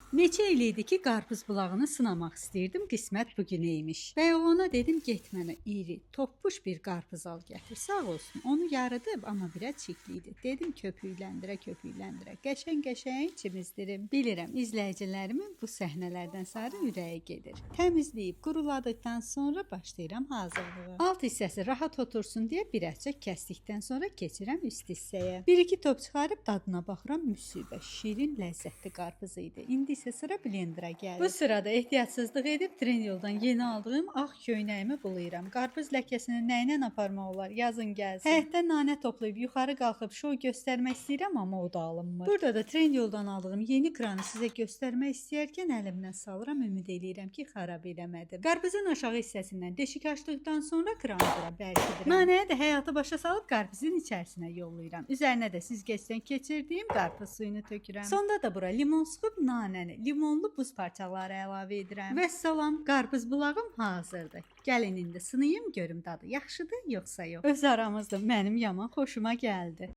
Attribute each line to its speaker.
Speaker 1: Neçə il idi ki, qarpız bulağını sınamaq istəyirdim. Qismət bu gün imiş. Və oğlana dedim, get mənə iri, toppuş bir qarpız al gətir. Sağ olsun. Onu yarıdıb, amma biraz çirkli idi. Dedim köpükləndirə. Qəşəng çimizdirim. Bilirəm, izləyicilərimin bu səhnələrdən sonra ürəyi gedir. Təmizləyib, quruladıqdan sonra başlayıram hazırlığa. Alt hissəsi rahat otursun deyə bir əhcək kəsdikdən sonra keçirəm üst hissəyə. 1-2 top çıxarıb dadına baxıram, müsibət, şirin, ləzzətli qarpız idi. İndi isə sıra blenderə gəlir. Bu sırada ehtiyatsızlıq edib Trendyoldan yeni aldığım ağ köynəyimi bulayıram. Qarpız ləkəsini nə ilə aparmaq olar? Yazın gəlsin. Həyətdə nanə toplayıb yuxarı qalxıb şou göstərmək istəyirəm, amma o da alınmır. Burada da Trendyoldan aldığım yeni kranı sizə göstərmək istəyərkən əlimdən salıram, ümid eləyirəm ki, xarab eləmədim. Qarpızın aşağı hissəsindən deşik açdıqdan sonra kranı bura bərkidirəm. Nanəyə də həyatı başa salıb qarpızın içərisinə yollayıram. Üzərinə də süzgəcdən keçirdiyim qarpız suyunu tökürəm. Sonda da bura limon sıxıb nanəni, limonlu buz parçaları əlavə edirəm. Vəssalam, qarpız bulağım hazırdır. Gəlin indi sınayım görüm dadı yaxşıdır yoxsa yox. Öz aramızda mənim yaman xoşuma gəldi.